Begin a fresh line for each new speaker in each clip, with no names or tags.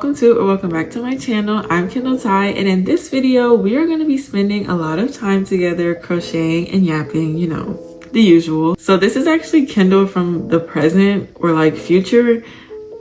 welcome to or welcome back to my channel. I'm Kendall Ty, and in this video we are going to be spending a lot of time together crocheting and yapping, you know, the usual. So this is actually Kendall from the present or like future.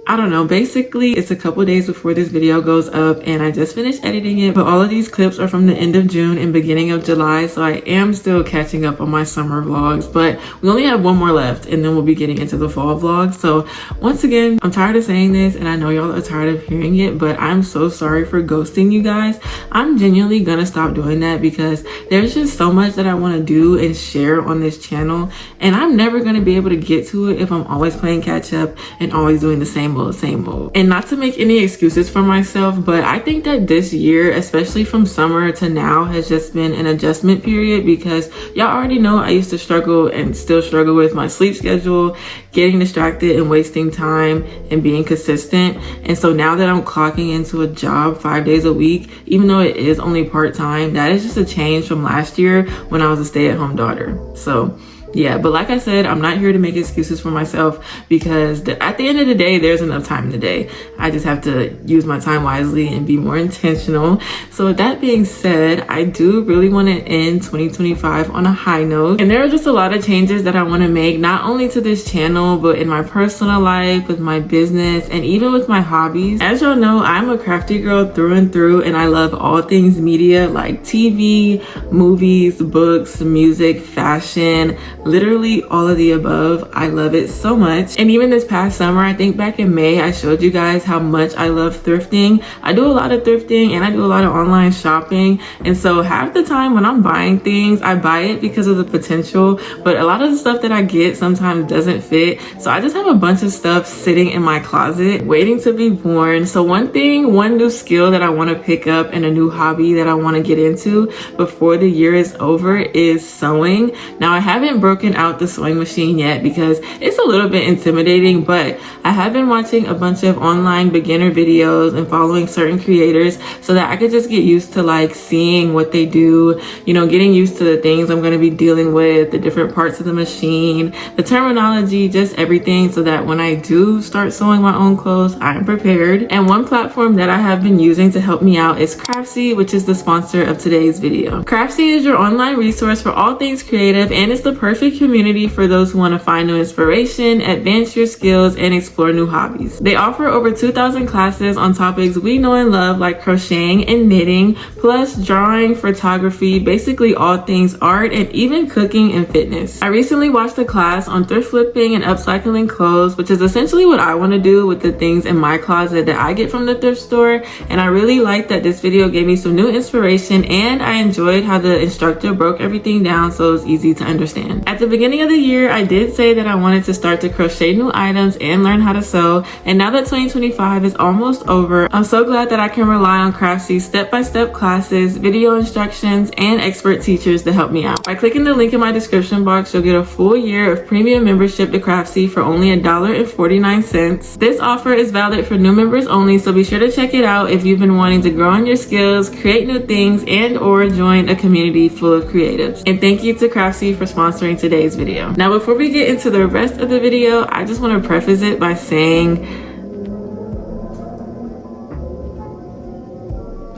I don't know, basically it's a couple days before this video goes up and I just finished editing it, but all of these clips are from the end of June and beginning of July, so I am still catching up on my summer vlogs, but we only have one more left and then we'll be getting into the fall vlog. So once again, I'm tired of saying this and I know y'all are tired of hearing it, but I'm so sorry for ghosting you guys. I'm genuinely gonna stop doing that because there's just so much that I want to do and share on this channel, and I'm never gonna be able to get to it if I'm always playing catch up and always doing the same old. And not to make any excuses for myself, but I think that this year, especially from summer to now, has just been an adjustment period because y'all already know I used to struggle and still struggle with my sleep schedule, getting distracted and wasting time and being consistent. And so now that I'm clocking into a job 5 days a week, even though it is only part-time, that is just a change from last year when I was a stay-at-home daughter. So yeah, but like I said, I'm not here to make excuses for myself because at the end of the day, there's enough time in the day. I just have to use my time wisely and be more intentional. So with that being said, I do really want to end 2025 on a high note. And there are just a lot of changes that I want to make, not only to this channel, but in my personal life, with my business, and even with my hobbies. As y'all know, I'm a crafty girl through and through, and I love all things media like TV, movies, books, music, fashion, literally all of the above. I love it so much. And even this past summer, I think back in May, I showed you guys how much I love thrifting. I do a lot of thrifting and I do a lot of online shopping. And so half the time when I'm buying things, I buy it because of the potential, but a lot of the stuff that I get sometimes doesn't fit. So I just have a bunch of stuff sitting in my closet waiting to be worn. So one new skill that I want to pick up and a new hobby that I want to get into before the year is over is sewing. Now I haven't broken out the sewing machine yet because it's a little bit intimidating, but I have been watching a bunch of online beginner videos and following certain creators so that I could just get used to like seeing what they do, you know, getting used to the things I'm going to be dealing with, the different parts of the machine, the terminology, just everything, so that when I do start sewing my own clothes, I'm prepared. And one platform that I have been using to help me out is Craftsy, which is the sponsor of today's video. Craftsy is your online resource for all things creative, and it's the perfect community for those who want to find new inspiration, advance your skills, and explore new hobbies. They offer over 2,000 classes on topics we know and love like crocheting and knitting, plus drawing, photography, basically all things art, and even cooking and fitness. I recently watched a class on thrift flipping and upcycling clothes, which is essentially what I want to do with the things in my closet that I get from the thrift store, and I really liked that this video gave me some new inspiration, and I enjoyed how the instructor broke everything down so it's easy to understand. At the beginning of the year, I did say that I wanted to start to crochet new items and learn how to sew, and now that 2025 is almost over, I'm so glad that I can rely on Craftsy's step-by-step classes, video instructions, and expert teachers to help me out. By clicking the link in my description box, you'll get a full year of premium membership to Craftsy for only $1.49. This offer is valid for new members only, so be sure to check it out if you've been wanting to grow on your skills, create new things, and or join a community full of creatives. And thank you to Craftsy for sponsoring today's video. Now before we get into the rest of the video, I just want to preface it by saying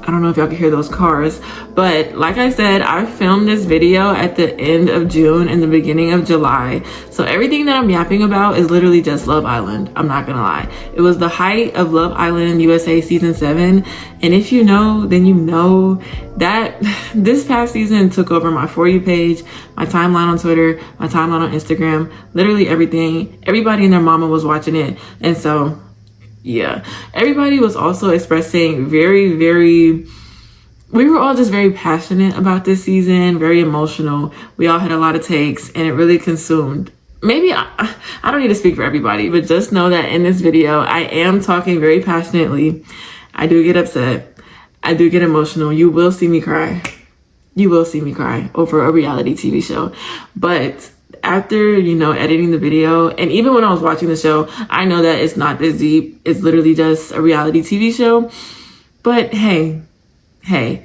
I don't know if y'all can hear those cars, but like I said, I filmed this video at the end of June and the beginning of July. So everything that I'm yapping about is literally just Love Island. I'm not gonna lie. It was the height of Love Island USA season 7. And if you know, then you know that this past season took over my For You page, my timeline on Twitter, my timeline on Instagram, literally everything. Everybody and their mama was watching it. And so yeah, everybody was also expressing we were all just very passionate about this season, very emotional. We all had a lot of takes and it really consumed. Maybe I don't need to speak for everybody, but just know that in this video, I am talking very passionately. I do get upset. I do get emotional. You will see me cry. You will see me cry over a reality TV show. But after, you know, editing the video, and even when I was watching the show, I know that it's not this deep. It's literally just a reality TV show. But hey,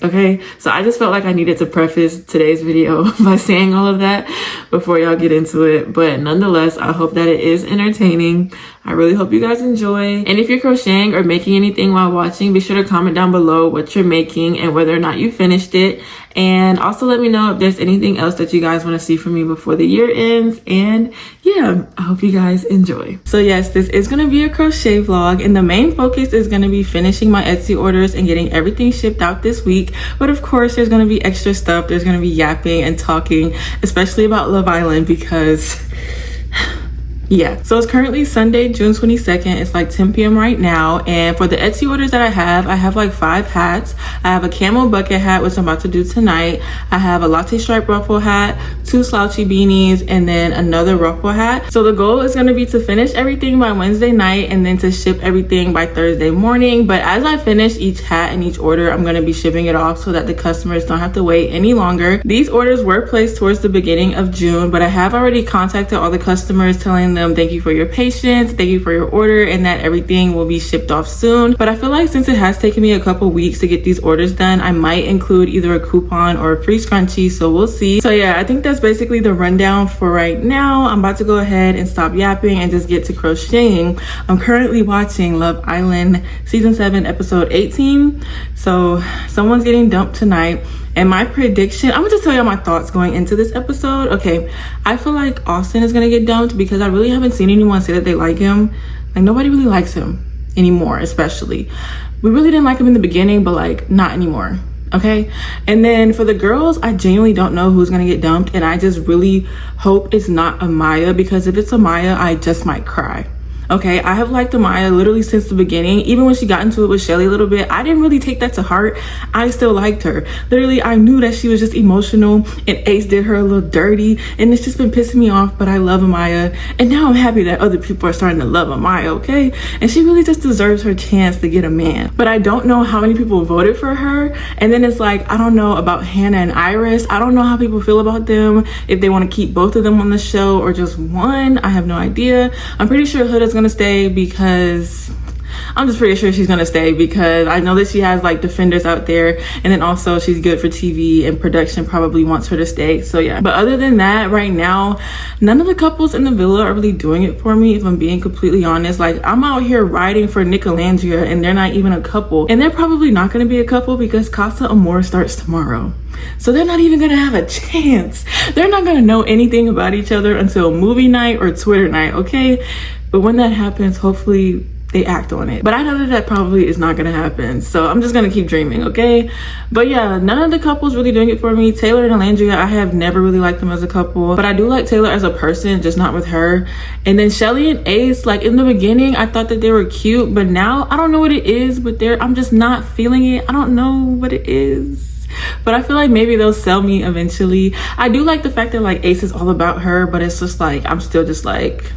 okay? So I just felt like I needed to preface today's video by saying all of that before y'all get into it. But nonetheless, I hope that it is entertaining. I really hope you guys enjoy. And if you're crocheting or making anything while watching, be sure to comment down below what you're making and whether or not you finished it. And also let me know if there's anything else that you guys want to see from me before the year ends. And yeah, I hope you guys enjoy. So yes, this is going to be a crochet vlog, and the main focus is going to be finishing my Etsy orders and getting everything shipped out this week. But of course, there's going to be extra stuff. There's going to be yapping and talking, especially about Love Island, because yeah. So it's currently Sunday, June 22nd. It's like 10 p.m. right now. And for the Etsy orders that I have like 5 hats. I have a camo bucket hat, which I'm about to do tonight. I have a latte stripe ruffle hat, 2 slouchy beanies, and then another ruffle hat. So the goal is going to be to finish everything by Wednesday night and then to ship everything by Thursday morning. But as I finish each hat and each order, I'm going to be shipping it off so that the customers don't have to wait any longer. These orders were placed towards the beginning of June, but I have already contacted all the customers, telling them thank you for your patience, thank you for your order, and that everything will be shipped off soon. But I feel like since it has taken me a couple weeks to get these orders done, I might include either a coupon or a free scrunchie, so we'll see. So yeah, I think that's basically the rundown for right now. I'm about to go ahead and stop yapping and just get to crocheting. I'm currently watching Love Island season 7 episode 18. So someone's getting dumped tonight. And my prediction, I'm gonna just tell y'all my thoughts going into this episode. Okay, I feel like Austin is gonna get dumped because I really haven't seen anyone say that they like him. Like, nobody really likes him anymore, especially. We really didn't like him in the beginning, but like not anymore. Okay, and then for the girls, I genuinely don't know who's gonna get dumped, and I just really hope it's not Amaya, because if it's Amaya, I just might cry. Okay, I have liked Amaya literally since the beginning. Even when she got into it with Shelly a little bit, I didn't really take that to heart. I still liked her. Literally, I knew that she was just emotional and Ace did her a little dirty, and it's just been pissing me off, but I love Amaya. And now I'm happy that other people are starting to love Amaya, okay? And she really just deserves her chance to get a man. But I don't know how many people voted for her. And then it's like, I don't know about Hannah and Iris. I don't know how people feel about them, if they want to keep both of them on the show or just one. I have no idea. I'm pretty sure Huda's gonna stay, because I'm just pretty sure she's gonna stay, because I know that she has like defenders out there, and then also she's good for TV, and production probably wants her to stay. So yeah, but other than that, right now none of the couples in the villa are really doing it for me, if I'm being completely honest. Like, I'm out here riding for Nick and Landria, and they're not even a couple, and they're probably not going to be a couple because Casa Amor starts tomorrow. So they're not even gonna have a chance. They're not gonna know anything about each other until movie night or Twitter night, okay? But when that happens, hopefully they act on it. But I know that that probably is not gonna happen, so I'm just gonna keep dreaming, okay? But yeah, none of the couples really doing it for me. Taylor and Alandria, I have never really liked them as a couple, but I do like Taylor as a person, just not with her. And then Shelly and Ace, like in the beginning, I thought that they were cute, but now I don't know what it is, but I'm just not feeling it. I don't know what it is. But I feel like maybe they'll sell me eventually. I do like the fact that like Ace is all about her, but it's just like, I'm still just like,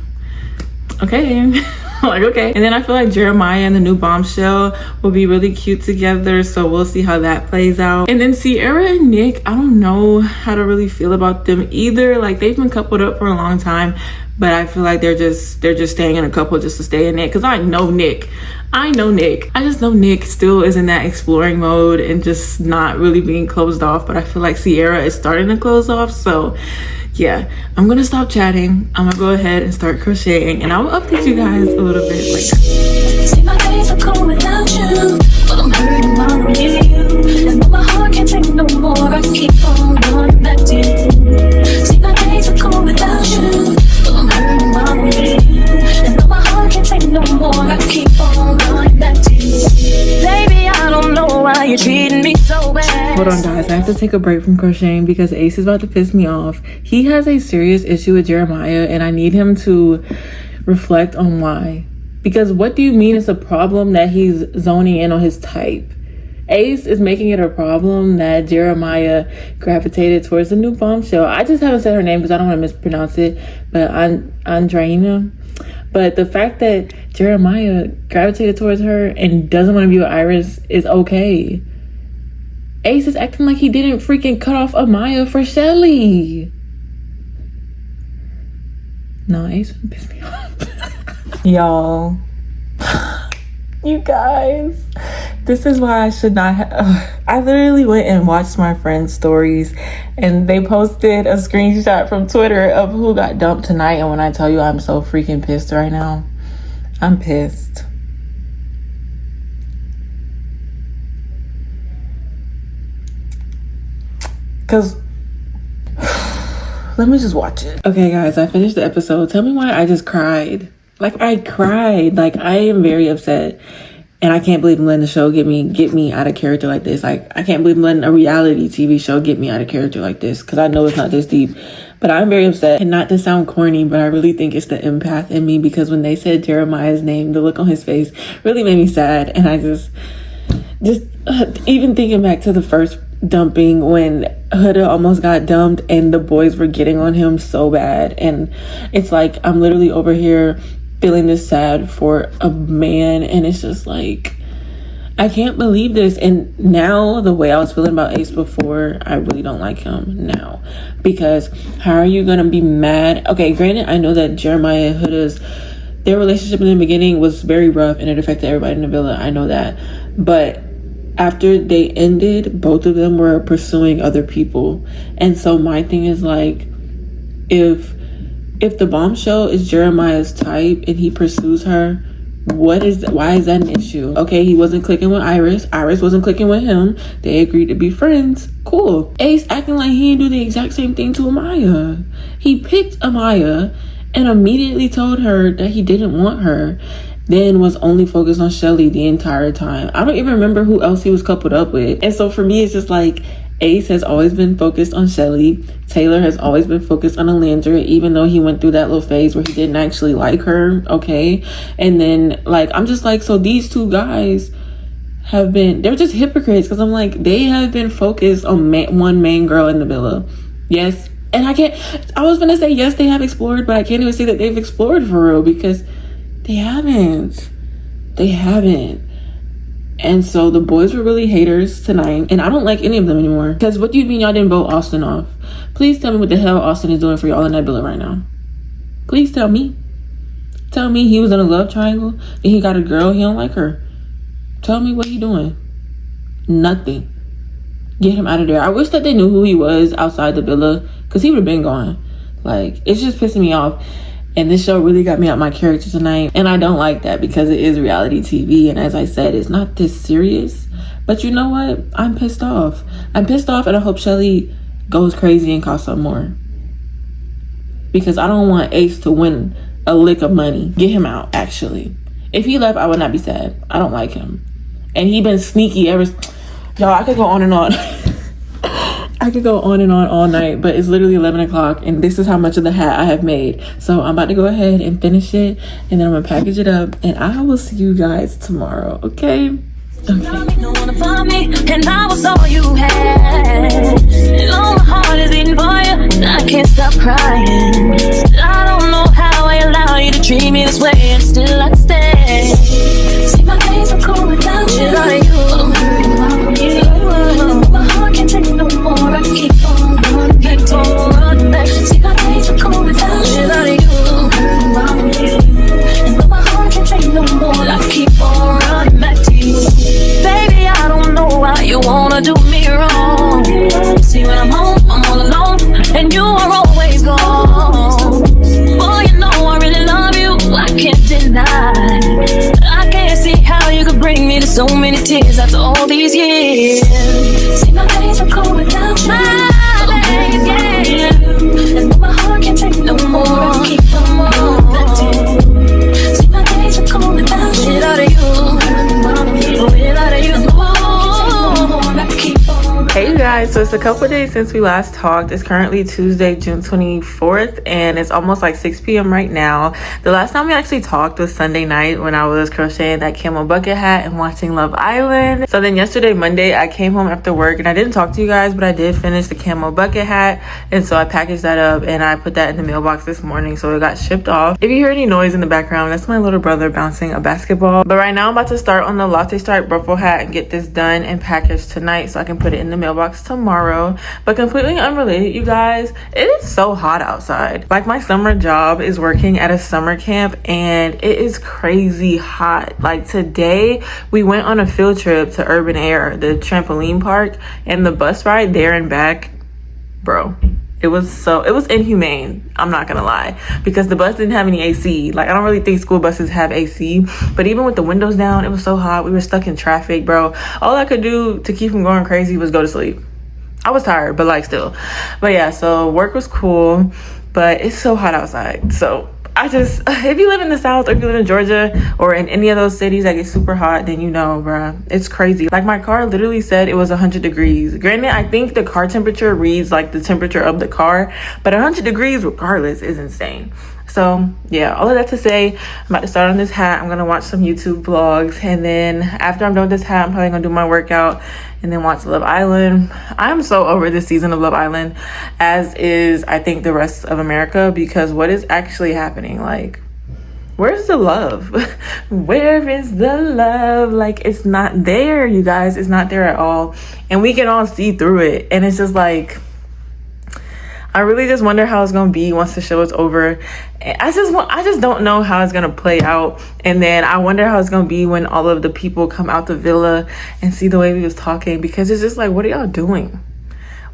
okay. Like, okay. And then I feel like Jeremiah and the new Bombshell will be really cute together, so we'll see how that plays out. And then Sierra and Nick, I don't know how to really feel about them either. Like, they've been coupled up for a long time, but I feel like they're just staying in a couple just to stay in it, because I know Nick. I just know Nick still is in that exploring mode and just not really being closed off, but I feel like Sierra is starting to close off. So yeah, I'm gonna stop chatting. I'm gonna go ahead and start crocheting, and I'll update you guys a little bit later. See, my days are cold without you, but I'm hurting while I'm near you. And though my heart can't take no more, I keep on going back to you. See, my days are cold without you, but I'm hurting while I'm near you. And though my heart can't take no more, I keep on going back to you. Baby, I don't know why you're treating me so bad. Hold on, guys, I have to take a break from crocheting because Ace is about to piss me off. He has a serious issue with Jeremiah, and I need him to reflect on why. Because what do you mean it's a problem that he's zoning in on his type? Ace is making it a problem that Jeremiah gravitated towards the new Bombshell. I just haven't said her name because I don't want to mispronounce it, but Andreina. But the fact that Jeremiah gravitated towards her and doesn't want to be with Iris is okay. Ace is acting like he didn't freaking cut off Amaya for Shelly. No, Ace would piss me off. Y'all. You guys. This is why I should not have... I literally went and watched my friends' stories, and they posted a screenshot from Twitter of who got dumped tonight. And when I tell you I'm so freaking pissed right now, I'm pissed. Cause let me just watch it. Okay guys, I finished the episode. Tell me why I just cried. Like I cried. Like I am very upset. And I can't believe I'm letting the show get me out of character like this. Like I can't believe I'm letting a reality TV show get me out of character like this. Cause I know it's not this deep. But I'm very upset. And not to sound corny, but I really think it's the empath in me, because when they said Jeremiah's name, the look on his face really made me sad. And I just even thinking back to the first dumping when Huda almost got dumped and the boys were getting on him so bad. And it's like I'm literally over here feeling this sad for a man, and it's just like I can't believe this. And now the way I was feeling about Ace before, I really don't like him now, because how are you gonna be mad? Okay, granted, I know that Jeremiah and Huda's their relationship in the beginning was very rough and it affected everybody in the villa. I know that, but after they ended, both of them were pursuing other people. And so my thing is like, if the bombshell is Jeremiah's type and he pursues her, why is that an issue? Okay, he wasn't clicking with Iris wasn't clicking with him, they agreed to be friends, cool. Ace acting like he didn't do the exact same thing to Amaya. He picked Amaya and immediately told her that he didn't want her, then was only focused on Shelly the entire time. I don't even remember who else he was coupled up with. And so for me, it's just like Ace has always been focused on Shelly. Taylor has always been focused on Alandra, even though he went through that little phase where he didn't actually like her, okay? And then, like, I'm just like, so these two guys they're just hypocrites, because I'm like, they have been focused on one main girl in the villa. Yes. And I was gonna say, yes, they have explored, but I can't even say that they've explored for real, because they haven't. And so the boys were really haters tonight, and I don't like any of them anymore. Because what do you mean y'all didn't vote Austin off? Please tell me what the hell Austin is doing for y'all in that villa right now. Please tell me. Tell me he was in a love triangle and he got a girl, he don't like her. Tell me what he doing. Nothing. Get him out of there. I wish that they knew who he was outside the villa, because he would have been gone. Like, it's just pissing me off. And this show really got me out my character tonight. And I don't like that, because it is reality TV. And as I said, it's not this serious. But you know what? I'm pissed off. And I hope Shelly goes crazy and costs some more. Because I don't want Ace to win a lick of money. Get him out, actually. If he left, I would not be sad. I don't like him. And he been sneaky ever... Y'all, I could go on and on. I could go on and on all night, but it's literally 11 o'clock and this is how much of the hat I have made. So I'm about to go ahead and finish it, and then I'm gonna package it up, and I will see you guys tomorrow, okay? And I was all you had. Long heart is beating for you. I can't stop crying. I don't know how I allow you to treat me this way, and still I stay. See, my days are cold without you. My heart can't take no more. I keep on running back. See, my days are cold without you. And my heart can't take no more. I keep on running back to you. Baby, I don't know why you wanna do me wrong. See, when I'm home, I'm all alone, and you are always gone. Boy, you know I really love you, I can't deny. I can't see how you could bring me to so many tears after all these years. See, my days are cold without you. My days, yeah. And my heart can't take no more. I keep on back to you. See, my days are cold without you. Without you. Without you. Hey you guys, so it's a couple days since we last talked. It's currently Tuesday, June 24th, and it's almost like 6 p.m. right now. The last time we actually talked was Sunday night when I was crocheting that camel bucket hat and watching Love Island. So then yesterday, Monday, I came home after work and I didn't talk to you guys, but I did finish the camel bucket hat, and so I packaged that up and I put that in the mailbox this morning, so it got shipped off. If you hear any noise in the background, that's my little brother bouncing a basketball. But right now I'm about to start on the latte stripe ruffle hat and get this done and packaged tonight so I can put it in the mailbox tomorrow. But completely unrelated, you guys, it is so hot outside. Like, my summer job is working at a summer camp and it is crazy hot. Like, today we went on a field trip to Urban Air, the trampoline park, and the bus ride there and back, bro, It was inhumane, I'm not gonna lie, because the bus didn't have any AC. Like, I don't really think school buses have AC, but even with the windows down, it was so hot. We were stuck in traffic, bro. All I could do to keep from going crazy was go to sleep. I was tired, but like still. But yeah, so work was cool, but it's so hot outside. So if you live in the South, or if you live in Georgia or in any of those cities that get super hot, then you know, bruh, it's crazy. Like, my car literally said it was 100 degrees. Granted, I think the car temperature reads like the temperature of the car, but 100 degrees regardless is insane. So yeah, all of that to say, I'm about to start on this hat. I'm gonna watch some YouTube vlogs, and then after I'm done with this hat, I'm probably gonna do my workout and then watch Love Island. I'm so over this season of Love Island, as is I think the rest of America, because what is actually happening? Like, where's the love? Where is the love? Like, it's not there, you guys. It's not there at all, and we can all see through it. And it's just like, I really just wonder how it's gonna be once the show is over. I just don't know how it's gonna play out. And then I wonder how it's gonna be when all of the people come out the villa and see the way we was talking, because it's just like, what are y'all doing?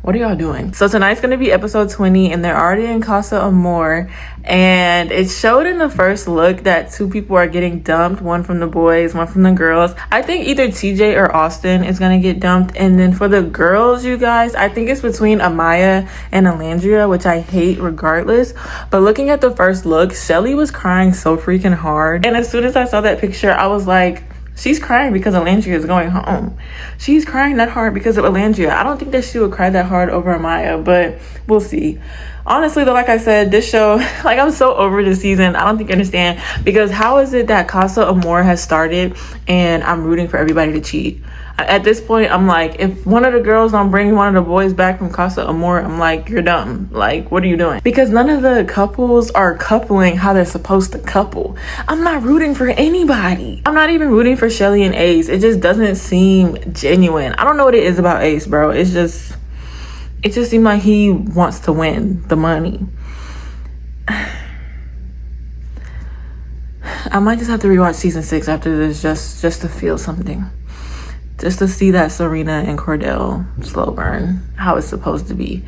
What are y'all doing? So tonight's gonna be episode 20, and they're already in Casa Amor, and it showed in the first look that 2 people are getting dumped, one from the boys, one from the girls. I think either TJ or Austin is gonna get dumped. And then for the girls, you guys, I think it's between Amaya and Alandria, which I hate regardless. But looking at the first look, Shelly was crying so freaking hard, and as soon as I saw that picture, I was like, she's crying because Alandria is going home. She's crying that hard because of Alandria. I don't think that she would cry that hard over Amaya, but we'll see. Honestly though, like I said, this show, like, I'm so over this season. I don't think you understand, because how is it that Casa Amor has started and I'm rooting for everybody to cheat? At this point, I'm like, if one of the girls don't bring one of the boys back from Casa Amor, I'm like, you're dumb. Like, what are you doing? Because none of the couples are coupling how they're supposed to couple. I'm not rooting for anybody. I'm not even rooting for Shelly and Ace. It just doesn't seem genuine. I don't know what it is about Ace, bro. It just seemed like he wants to win the money. I might just have to rewatch season 6 after this just to feel something. Just to see that Serena and Cordell slow burn, how it's supposed to be.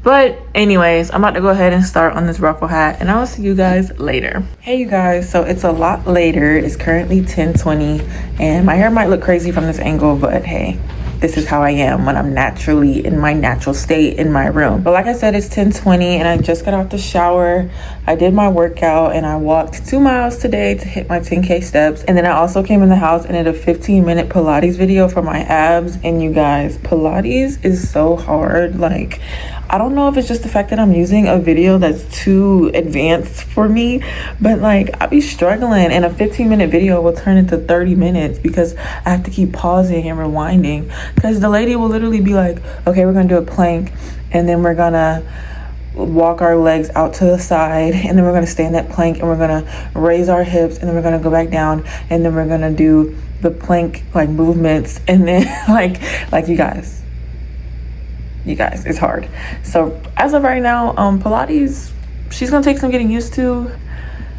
But anyways, I'm about to go ahead and start on this ruffle hat, and I will see you guys later. Hey you guys, so it's a lot later. It's currently 10:20, and my hair might look crazy from this angle, but hey, this is how I am when I'm naturally in my natural state in my room. But like I said, it's 10:20, and I just got out the shower. I did my workout, and I walked 2 miles today to hit my 10K steps. And then I also came in the house and did a 15-minute Pilates video for my abs. And you guys, Pilates is so hard. Like, I don't know if it's just the fact that I'm using a video that's too advanced for me, but like, I be struggling, and a 15-minute video will turn into 30 minutes because I have to keep pausing and rewinding, because the lady will literally be like, okay, we're gonna do a plank, and then we're gonna walk our legs out to the side, and then we're gonna stay in that plank, and we're gonna raise our hips, and then we're gonna go back down, and then we're gonna do the plank like movements, and then like you guys, it's hard. So as of right now, Pilates, she's gonna take some getting used to,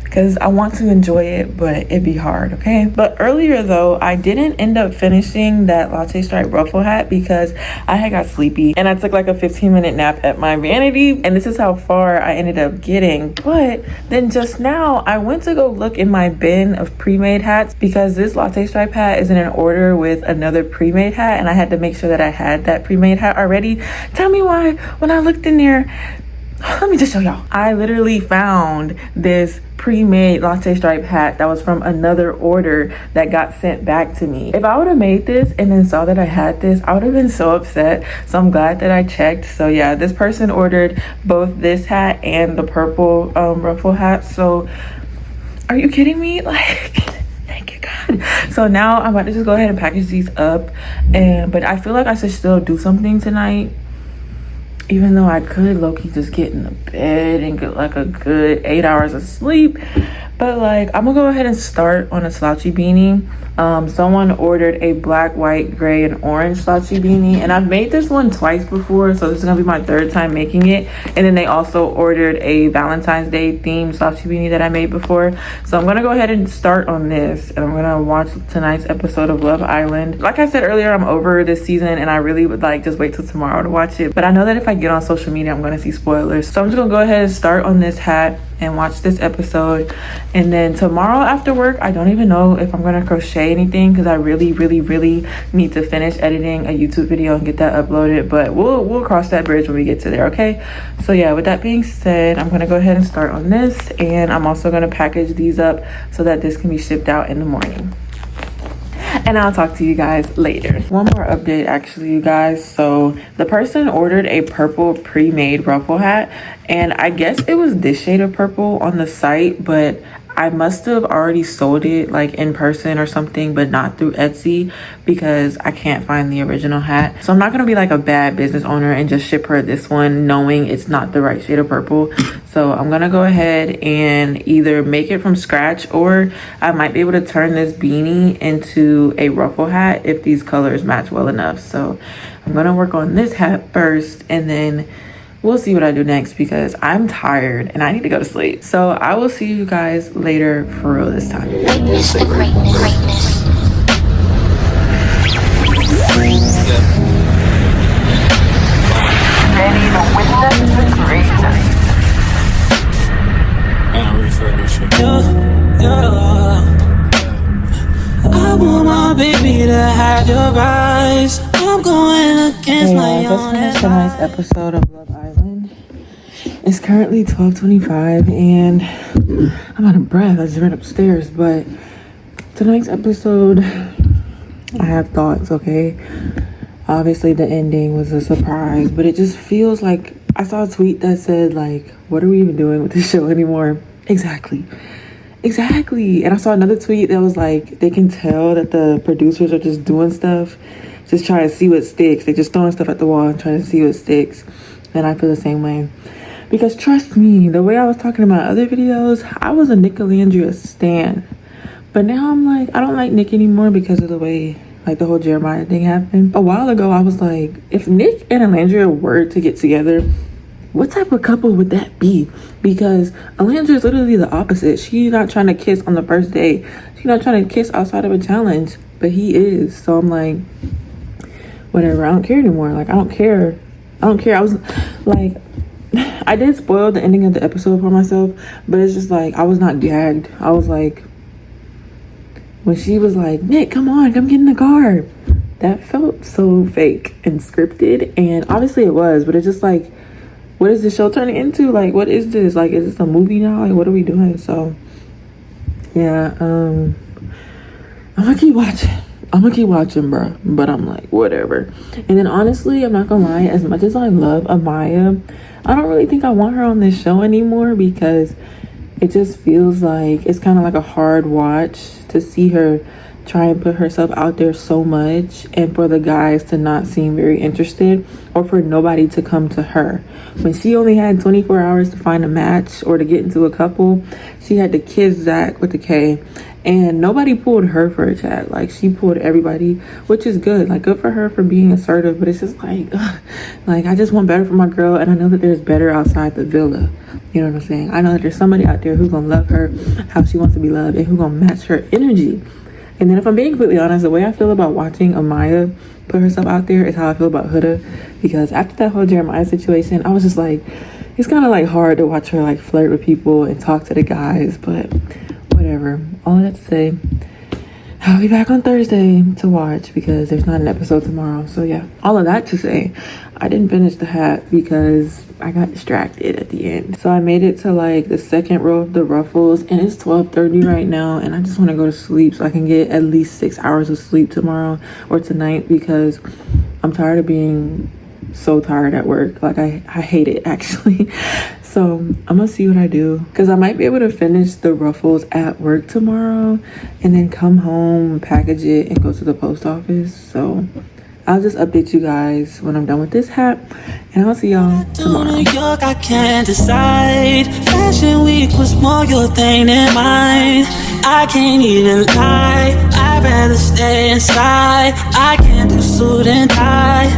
because I want to enjoy it, but it'd be hard, okay? But earlier though, I didn't end up finishing that latte stripe ruffle hat because I had got sleepy, and I took like a 15-minute nap at my vanity, and this is how far I ended up getting. But then just now, I went to go look in my bin of pre-made hats, because this latte stripe hat is in an order with another pre-made hat, and I had to make sure that I had that pre-made hat already. Tell me why, when I looked in there, let me just show y'all. I literally found this pre-made latte stripe hat that was from another order that got sent back to me. If I would have made this and then saw that I had this, I would have been so upset. So I'm glad that I checked. So yeah, this person ordered both this hat and the purple ruffle hat. So are you kidding me? Like, thank you God. So now I'm about to just go ahead and package these up, but I feel like I should still do something tonight. Even though I could low-key just get in the bed and get like a good 8 hours of sleep. But like, I'm gonna go ahead and start on a slouchy beanie. Someone ordered a black, white, gray, and orange slouchy beanie, and I've made this one twice before, so this is gonna be my third time making it. And then they also ordered a Valentine's Day themed slouchy beanie that I made before. So I'm gonna go ahead and start on this, and I'm gonna watch tonight's episode of Love Island. Like I said earlier, I'm over this season, and I really would like just wait till tomorrow to watch it. But I know that if I get on social media, I'm gonna see spoilers. So I'm just gonna go ahead and start on this hat and watch this episode. And then tomorrow after work, I don't even know if I'm gonna crochet anything, because I really need to finish editing a YouTube video and get that uploaded. But we'll cross that bridge when we get to there, okay? So yeah, with that being said, I'm gonna go ahead and start on this, and I'm also gonna package these up so that this can be shipped out in the morning. And I'll talk to you guys later. One more update actually, you guys. So the person ordered a purple pre-made ruffle hat, and I guess it was this shade of purple on the site, but I must have already sold it like in person or something, but not through Etsy, because I can't find the original hat. So I'm not gonna be like a bad business owner and just ship her this one knowing it's not the right shade of purple. So I'm gonna go ahead and either make it from scratch, or I might be able to turn this beanie into a ruffle hat if these colors match well enough. So I'm gonna work on this hat first, and then we'll see what I do next, because I'm tired and I need to go to sleep. So I will see you guys later for real this time.
Witness the greatness. Ready to witness the greatness.
I'm ready for a new shit.
I want my baby to have your eyes. I'm going against my
Just
own
finished tonight's episode of Love Island. It's currently 12:25 and I'm out of breath. I just ran upstairs, but tonight's episode, I have thoughts, okay? Obviously the ending was a surprise, but it just feels like, I saw a tweet that said like, what are we even doing with this show anymore? Exactly. And I saw another tweet that was like, they can tell that the producers are just doing stuff, just trying to see what sticks. They're just throwing stuff at the wall and trying to see what sticks. And I feel the same way. Because trust me, the way I was talking about other videos, I was a Nick and Landria stan. But now I'm like, I don't like Nick anymore because of the way like the whole Jeremiah thing happened. A while ago, I was like, if Nick and Alandria were to get together, what type of couple would that be? Because Alandria is literally the opposite. She's not trying to kiss on the first day. She's not trying to kiss outside of a challenge, but he is. So I'm like, whatever, I don't care anymore. Like, I don't care. I was like, I did spoil the ending of the episode for myself, but it's just like, I was not gagged. I was like, when she was like, Nick, come on, come get in the car. That felt so fake and scripted, and obviously it was, but it's just like, what is this show turning into? Like, what is this? Like, is this a movie now? Like, what are we doing? So, yeah, I'm gonna keep watching, bro. But I'm like, whatever. And then honestly, I'm not gonna lie, as much as I love Amaya, I don't really think I want her on this show anymore, because it just feels like it's kind of like a hard watch to see her try and put herself out there so much, and for the guys to not seem very interested, or for nobody to come to her. When she only had 24 hours to find a match or to get into a couple, she had to kiss Zach with the K, and nobody pulled her for a chat. Like, she pulled everybody, which is good. Like, good for her for being assertive, but it's just like, ugh. Like, I just want better for my girl, and I know that there's better outside the villa. You know what I'm saying? I know that there's somebody out there who's gonna love her how she wants to be loved, and who's gonna match her energy. And then if I'm being completely honest, the way I feel about watching Amaya put herself out there is how I feel about Huda. Because after that whole Jeremiah situation, I was just like, it's kind of like hard to watch her like flirt with people and talk to the guys, but whatever. All that to say, I'll be back on Thursday to watch, because there's not an episode tomorrow. So yeah, all of that to say, I didn't finish the hat because I got distracted at the end. So I made it to like the second row of the ruffles, and it's 12:30 right now, and I just want to go to sleep so I can get at least 6 hours of sleep tomorrow or tonight, because I'm tired of being so tired at work. Like, I hate it actually. So I'm gonna see what I do, because I might be able to finish the ruffles at work tomorrow and then come home, package it, and go to the post office. So I'll just update you guys when I'm done with this hat, and I'll see y'all tomorrow.
New York, I can't decide. Fashion week was more your thing than mine. I can't even lie, I'd rather stay inside. I can't do suit and tie.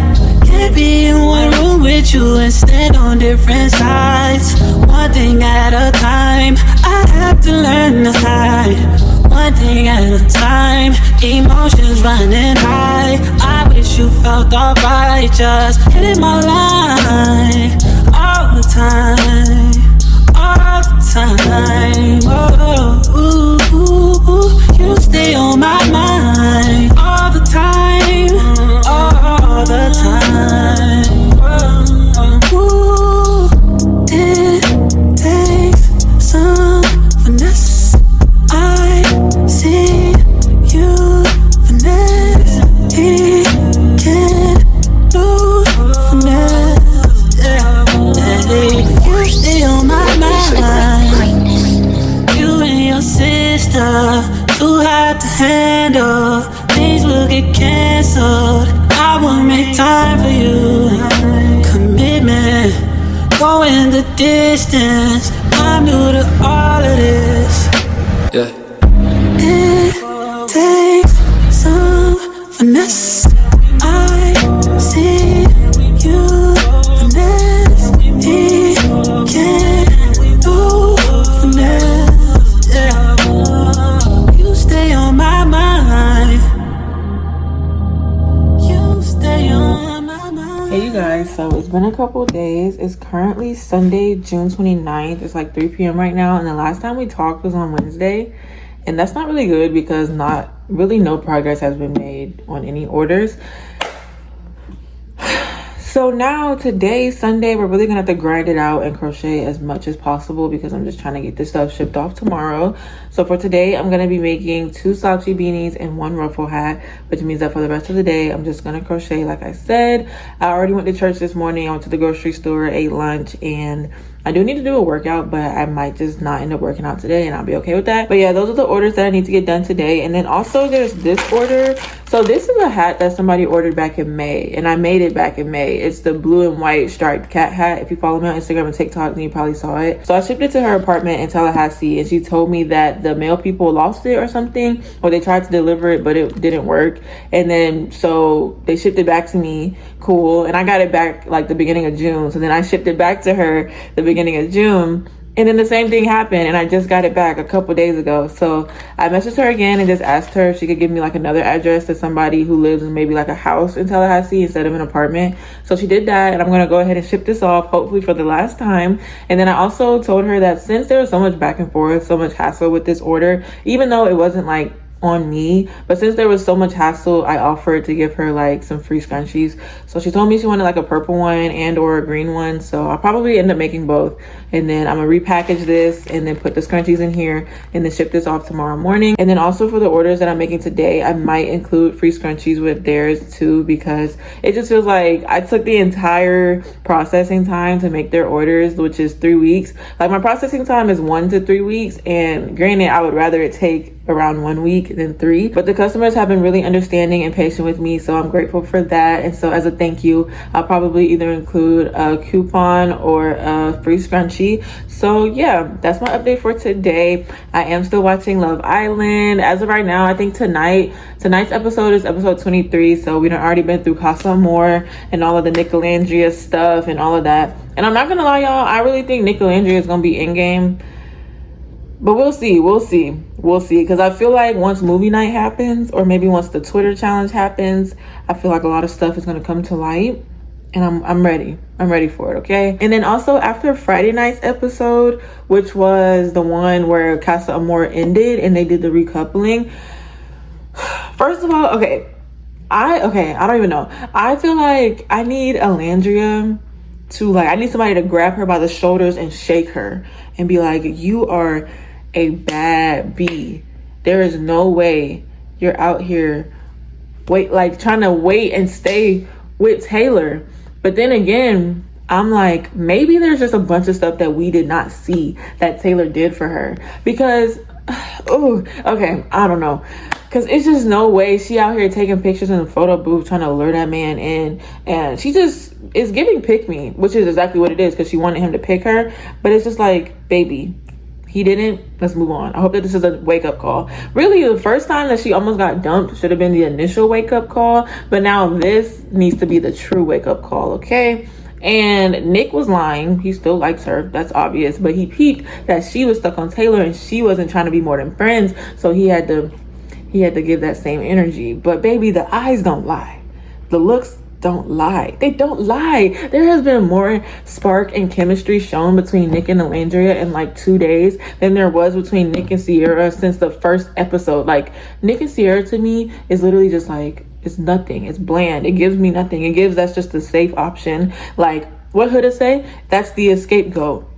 Can't be in one room with you and stand on different sides. One thing at a time, I have to learn to hide. One thing at a time, emotions running high. I wish you felt alright, just hitting my line all the time, all the time. Oh, ooh, ooh, ooh. You stay on my mind all the time, all the time. Ooh, it takes some finesse. I see you finesse. He can't lose finesse. Yeah, you stay on my mind. You and your sister, too hard to handle. Things will get canceled. I will make time for you. Commitment, going the distance. I'm new to all of this. Yeah. It takes some finesse. I see you finesse. He can't do finesse. Yeah. You stay on my mind. You stay on my mind.
Hey you guys, so it's been a couple days. It's currently Sunday, June 29th. It's like 3 p.m. right now, and the last time we talked was on Wednesday, and that's not really good because no progress has been made on any orders. So now today, Sunday, we're really gonna have to grind it out and crochet as much as possible because I'm just trying to get this stuff shipped off tomorrow. So for today, I'm gonna be making 2 slouchy beanies and 1 ruffle hat, which means that for the rest of the day, I'm just gonna crochet like I said. I already went to church this morning. I went to the grocery store, ate lunch, and I do need to do a workout, but I might just not end up working out today, and I'll be okay with that. But yeah, those are the orders that I need to get done today. And then also there's this order. So this is a hat that somebody ordered back in May, and I made it back in May. It's the blue and white striped cat hat. If you follow me on Instagram and TikTok, then you probably saw it. So I shipped it to her apartment in Tallahassee, and she told me that the mail people lost it or something, or they tried to deliver it, but it didn't work. And then so they shipped it back to me. Cool. And I got it back like the beginning of June. So then I shipped it back to her the beginning of June. And then the same thing happened, and I just got it back a couple days ago. So I messaged her again and just asked her if she could give me like another address to somebody who lives in maybe like a house in Tallahassee instead of an apartment. So she did that, and I'm gonna go ahead and ship this off, hopefully for the last time. And then I also told her that since there was so much back and forth, so much hassle with this order, even though it wasn't like on me, but since there was so much hassle, I offered to give her like some free scrunchies. So she told me she wanted like a purple one and or a green one, so I'll probably end up making both. And then I'm gonna repackage this and then put the scrunchies in here and then ship this off tomorrow morning. And then also for the orders that I'm making today, I might include free scrunchies with theirs too, because it just feels like I took the entire processing time to make their orders, which is 3 weeks. Like my processing time is 1 to 3 weeks, and granted I would rather it take around 1 week than 3, but the customers have been really understanding and patient with me, so I'm grateful for that. And so as a thank you, I'll probably either include a coupon or a free scrunchie. So yeah, that's my update for today. I am still watching Love Island as of right now. I think tonight's episode is episode 23, so we've already been through Casa Amor and all of the Nicolandria stuff and all of that. And I'm not gonna lie, y'all, I really think Nicolandria is gonna be in game. But we'll see, because I feel like once movie night happens, or maybe once the Twitter challenge happens, I feel like a lot of stuff is going to come to light, and I'm ready for it, okay? And then also after Friday night's episode, which was the one where Casa Amor ended and they did the recoupling. First of all, I don't even know. I feel like I need Alandria to I need somebody to grab her by the shoulders and shake her and be like, you are a bad bee. There is no way you're out here trying to wait and stay with Taylor. But then again, I'm like, maybe there's just a bunch of stuff that we did not see that Taylor did for her, because I don't know. Because it's just no way she out here taking pictures in the photo booth trying to lure that man in. And she just is giving pick me, which is exactly what it is, because she wanted him to pick her. But it's just like, baby, he didn't. Let's move on. I hope that this is a wake-up call. Really, the first time that she almost got dumped should have been the initial wake-up call. But now this needs to be the true wake-up call, okay? And Nick was lying. He still likes her. That's obvious. But he peeped that she was stuck on Taylor and she wasn't trying to be more than friends. So he had to give that same energy. But baby, the eyes don't lie. The looks don't lie. They don't lie. There has been more spark and chemistry shown between Nick and Alandria in like 2 days than there was between Nick and Sierra since the first episode. Like, Nick and Sierra to me is literally just like, it's nothing. It's bland. It gives me nothing. It gives that's just a safe option. Like, what Huda say? That's the scapegoat.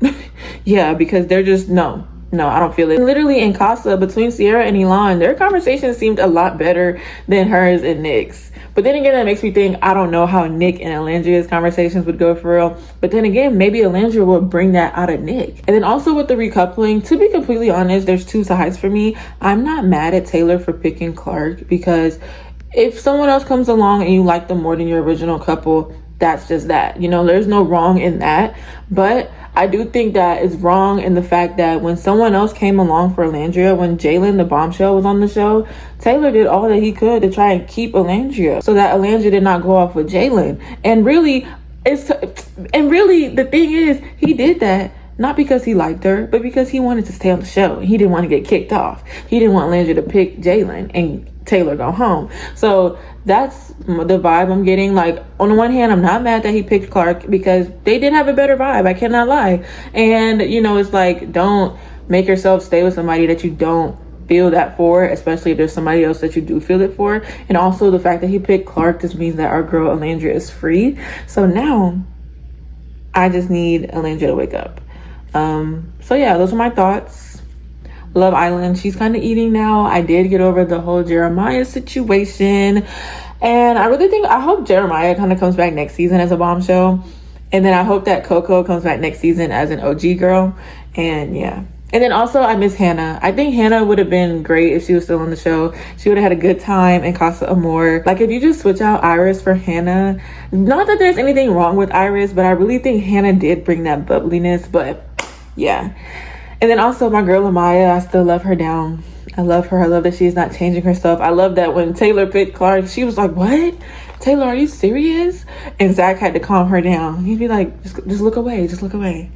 Yeah, because they're just no, I don't feel it. Literally in Casa, between Sierra and Elon, their conversation seemed a lot better than hers and Nick's. But then again, that makes me think, I don't know how Nick and Alandria's conversations would go for real. But then again, maybe Alandria will bring that out of Nick. And then also with the recoupling, to be completely honest, there's two sides for me. I'm not mad at Taylor for picking Clark, because if someone else comes along and you like them more than your original couple, that's just that. You know, there's no wrong in that. But I do think that it's wrong in the fact that when someone else came along for Alandria, when Jalen the bombshell was on the show, Taylor did all that he could to try and keep Alandria so that Alandria did not go off with Jalen. And really, the thing is, he did that not because he liked her, but because he wanted to stay on the show. He didn't want to get kicked off. He didn't want Alandria to pick Jalen and Taylor go home. So that's the vibe I'm getting. Like, on the one hand, I'm not mad that he picked Clark, because they did have a better vibe. I cannot lie. And, you know, it's like, don't make yourself stay with somebody that you don't feel that for, especially if there's somebody else that you do feel it for. And also the fact that he picked Clark just means that our girl Alandria is free. So now I just need Alandria to wake up. So yeah, those are my thoughts. Love Island, she's kind of eating now. I did get over the whole Jeremiah situation, and I hope Jeremiah kind of comes back next season as a bombshell, and then I hope that Coco comes back next season as an OG girl. And yeah, and then also I miss Hannah. I think Hannah would have been great if she was still on the show. She would have had a good time in Casa Amor. Like, if you just switch out Iris for Hannah, not that there's anything wrong with Iris, but I really think Hannah did bring that bubbliness. But yeah. And then also my girl Amaya, I still love her down. I love her. I love that she's not changing herself. I love that when Taylor picked Clark, she was like, what? Taylor, are you serious? And Zach had to calm her down. He'd be like, just look away. Just look away.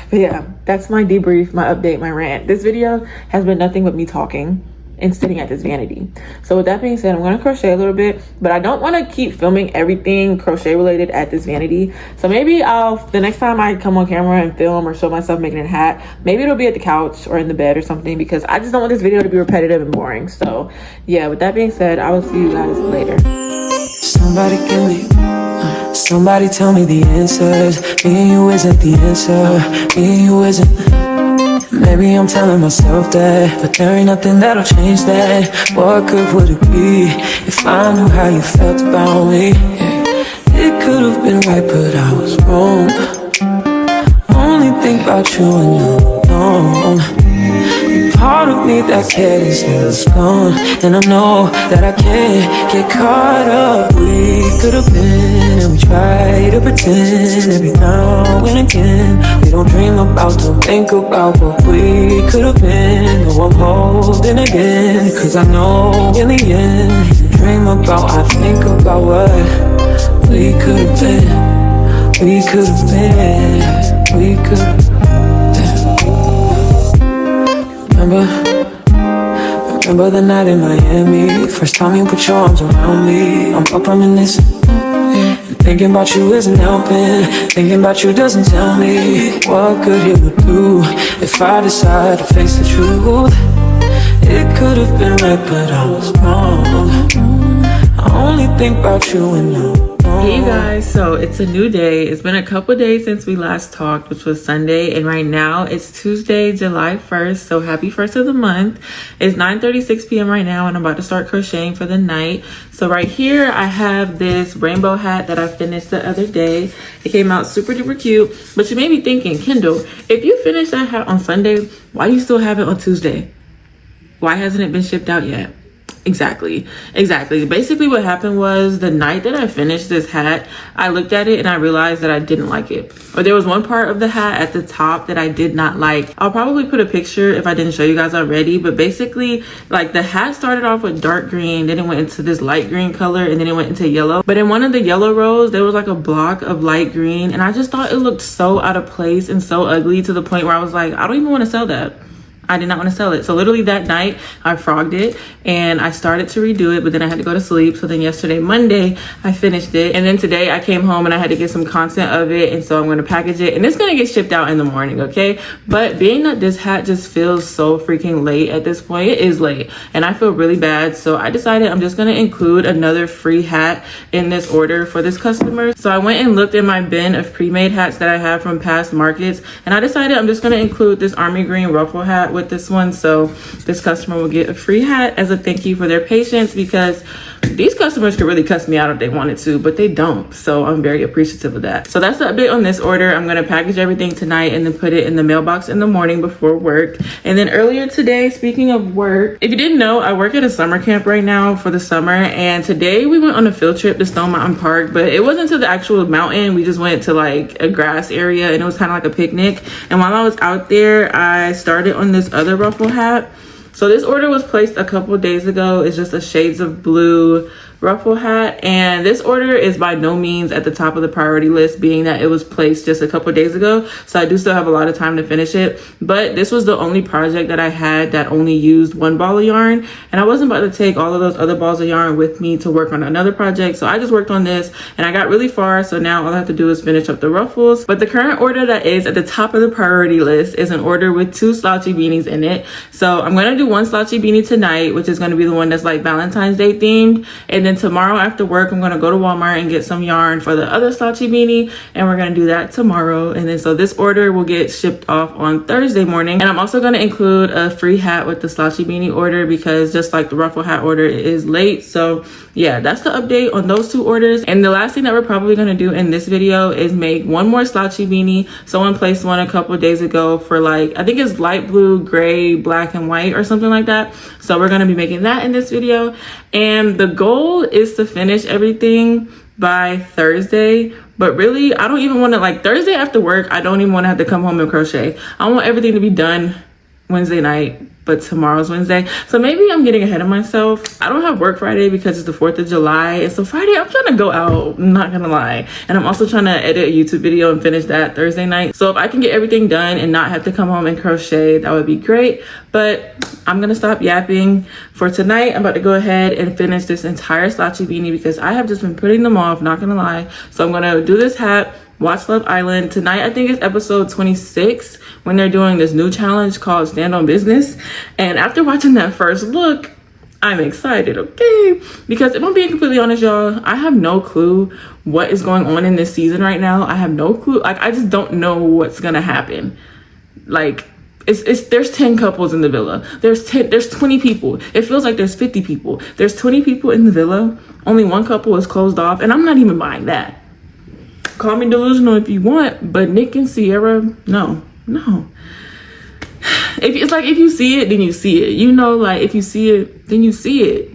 But yeah, that's my debrief, my update, my rant. This video has been nothing but me talking and sitting at this vanity. So with that being said, I'm going to crochet a little bit, but I don't want to keep filming everything crochet related at this vanity. So maybe the next time I come on camera and film or show myself making a hat, maybe it'll be at the couch or in the bed or something, because I just don't want this video to be repetitive and boring. So yeah, with that being said, I will see you guys later.
Somebody give me, somebody tell me the answers. Me and you isn't the answer. Me and you isn't. Maybe I'm telling myself that, but there ain't nothing that'll change that. What good would it be if I knew how you felt about me? Yeah. It could have been right, but I was wrong. Only think about you and alone. Part of me that cared is gone, and I know that I can't get caught up. We could have been, and we try to pretend every now and again. We don't dream about, don't think about what we could have been. No, I'm holding again, cause I know in the end, you dream about, I think about what we could have been. We could have been, we could have been. Remember the night in Miami, first time you put your arms around me. I'm up reminiscing, and thinking about you isn't helping. Thinking about you doesn't tell me what good it would do if I decide to face the truth. It could have been right, but I was wrong. I only think about you and you.
Hey guys, so it's a new day. It's been a couple days since we last talked, which was Sunday, and right now it's Tuesday, July 1st, so happy 1st of the month. It's 9:36 p.m. right now, and I'm about to start crocheting for the night. So right here I have this rainbow hat that I finished the other day. It came out super duper cute, but you may be thinking, Kendall, if you finished that hat on Sunday, why do you still have it on Tuesday? Why hasn't it been shipped out yet? Exactly. Basically what happened was the night that I finished this hat, I looked at it and I realized that I didn't like it. Or there was one part of the hat at the top that I did not like. I'll probably put a picture if I didn't show you guys already, but basically like the hat started off with dark green, then it went into this light green color, and then it went into yellow. But in one of the yellow rows, there was like a block of light green, and I just thought it looked so out of place and so ugly to the point where I was like, I don't even want to sell that. I did not want to sell it. So literally that night I frogged it and I started to redo it, but then I had to go to sleep. So then yesterday, Monday, I finished it. And then today I came home and I had to get some content of it. And so I'm going to package it and it's going to get shipped out in the morning. Okay. But being that this hat just feels so freaking late at this point, it is late and I feel really bad. So I decided I'm just going to include another free hat in this order for this customer. So I went and looked in my bin of pre-made hats that I have from past markets. And I decided I'm just going to include this army green ruffle hat with this one, so this customer will get a free hat as a thank you for their patience, because these customers could really cuss me out if they wanted to, but they don't. So I'm very appreciative of that. So that's the update on this order. I'm going to package everything tonight and then put it in the mailbox in the morning before work. And then earlier today, speaking of work, if you didn't know, I work at a summer camp right now for the summer, and today we went on a field trip to Stone Mountain Park, but it wasn't to the actual mountain. We just went to like a grass area and it was kind of like a picnic. And while I was out there, I started on this other ruffle hat. So this order was placed a couple of days ago. It's just a shades of blue ruffle hat, and this order is by no means at the top of the priority list, being that it was placed just a couple of days ago. So I do still have a lot of time to finish it, but this was the only project that I had that only used one ball of yarn, and I wasn't about to take all of those other balls of yarn with me to work on another project. So I just worked on this and I got really far, so now all I have to do is finish up the ruffles. But the current order that is at the top of the priority list is an order with 2 slouchy beanies in it. So I'm going to do one slouchy beanie tonight, which is going to be the one that's like Valentine's Day themed, and then tomorrow after work I'm going to go to Walmart and get some yarn for the other slouchy beanie, and we're going to do that tomorrow. And then so this order will get shipped off on Thursday morning. And I'm also going to include a free hat with the slouchy beanie order, because just like the ruffle hat order, it is late. So yeah, that's the update on those 2 orders. And the last thing that we're probably going to do in this video is make one more slouchy beanie. Someone placed one a couple of days ago for like, I think it's light blue, gray, black and white or something like that. So we're going to be making that in this video, and the goal is to finish everything by Thursday. But really, I don't even want to, like, Thursday after work, I don't even want to have to come home and crochet. I want everything to be done Wednesday night, but tomorrow's Wednesday. So maybe I'm getting ahead of myself. I don't have work Friday because it's the 4th of July. And so Friday, I'm trying to go out, I'm not gonna lie. And I'm also trying to edit a YouTube video and finish that Thursday night. So if I can get everything done and not have to come home and crochet, that would be great. But I'm gonna stop yapping for tonight. I'm about to go ahead and finish this entire slouchy beanie because I have just been putting them off, not gonna lie. So I'm gonna do this hat, watch Love Island. Tonight, I think it's episode 26 when they're doing this new challenge called Stand on Business. And after watching that first look, I'm excited, okay? Because if I'm being completely honest, y'all, I have no clue what is going on in this season right now. I have no clue. Like, I just don't know what's gonna happen. Like, there's 10 couples in the villa. There's 20 people. It feels like there's 50 people. There's 20 people in the villa. Only one couple is closed off, and I'm not even buying that. Call me delusional if you want, but Nick and Sierra, no. It's like, if you see it, then you see it. You know, like, if you see it, then you see it.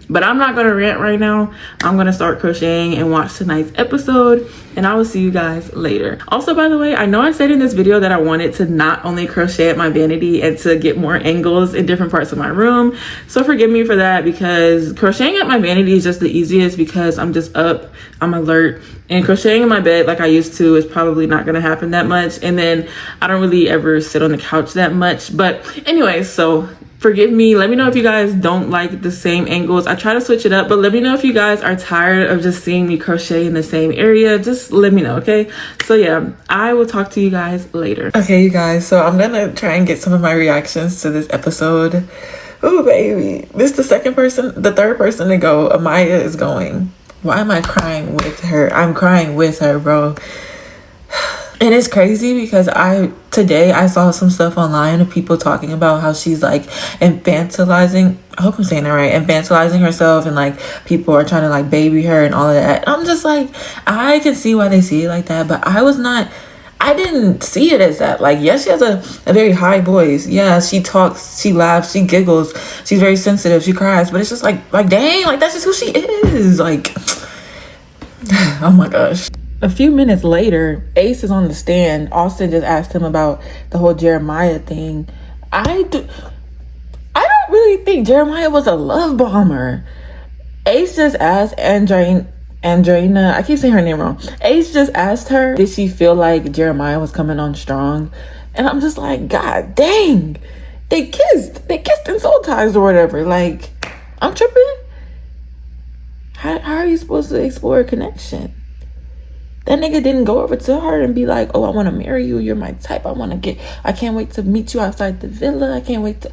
But I'm not gonna rant right now. I'm gonna start crocheting and watch tonight's episode, and I will see you guys later. Also, by the way, I know I said in this video that I wanted to not only crochet at my vanity and to get more angles in different parts of my room. So forgive me for that, because crocheting at my vanity is just the easiest because I'm just up, I'm alert. And crocheting in my bed like I used to is probably not gonna happen that much. And then I don't really ever sit on the couch that much. But anyway, so forgive me. Let me know if you guys don't like the same angles. I try to switch it up, but let me know if you guys are tired of just seeing me crochet in the same area. Just let me know, okay? So yeah, I will talk to you guys later. Okay, you guys, so I'm gonna try and get some of my reactions to this episode. Oh, baby. This is the third person to go. Amaya is going. Why am I crying with her? I'm crying with her, bro. And it's crazy because today I saw some stuff online of people talking about how she's like infantilizing, I hope I'm saying that right, infantilizing herself, and like people are trying to like baby her and all of that. I'm just like, I can see why they see it like that, but I I didn't see it as that. Like, yes, she has a very high voice. Yeah, she talks, she laughs, she giggles, she's very sensitive, she cries, but it's just like dang, like that's just who she is. Like, oh my gosh. A few minutes later, Ace is on the stand. Austin just asked him about the whole Jeremiah thing. I don't really think Jeremiah was a love bomber. Ace just asked Andrina, I keep saying her name wrong. Ace just asked her, did she feel like Jeremiah was coming on strong? And I'm just like, God dang, they kissed in soul ties or whatever. Like, I'm tripping. How are you supposed to explore a connection? That nigga didn't go over to her and be like, oh, I want to marry you. You're my type. I can't wait to meet you outside the villa. I can't wait to.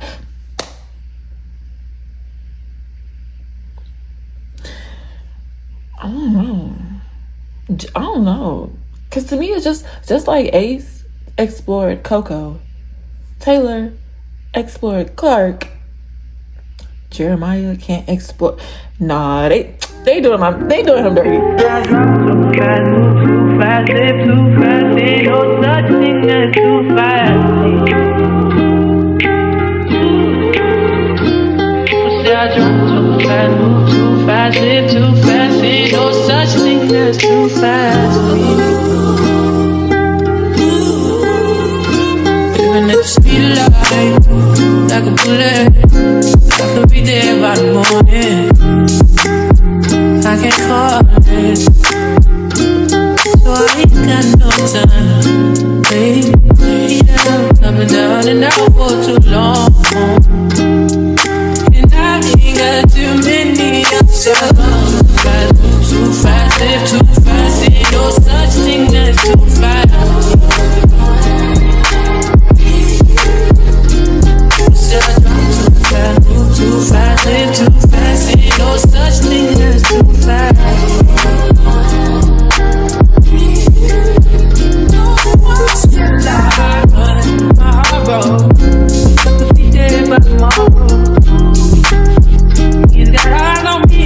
I don't know. Because to me, it's just like Ace explored Coco. Taylor explored Clark. Jeremiah can't explore. Nah, they doing him dirty. Too fast, live too fast, ain't no such thing as too fast. Say I drive too fast, move too fast, live too fast, ain't no such thing as too fast. Living at the speed of light, like a bullet, I could be there by the morning. I can't call it. So I ain't got no time. Wait up and down and out for too long. And I ain't got too many options. Too fast, live too fast. Ain't no such thing as too fast. Said I drive too fast, move too fast, live too fast. Ain't no such thing as too fast. My heart broke. I could be dead by tomorrow. He's got eyes on me.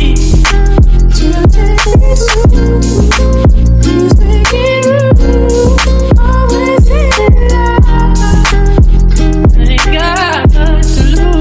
He'll take me soon. He's making room. Always in love. I ain't got much to lose.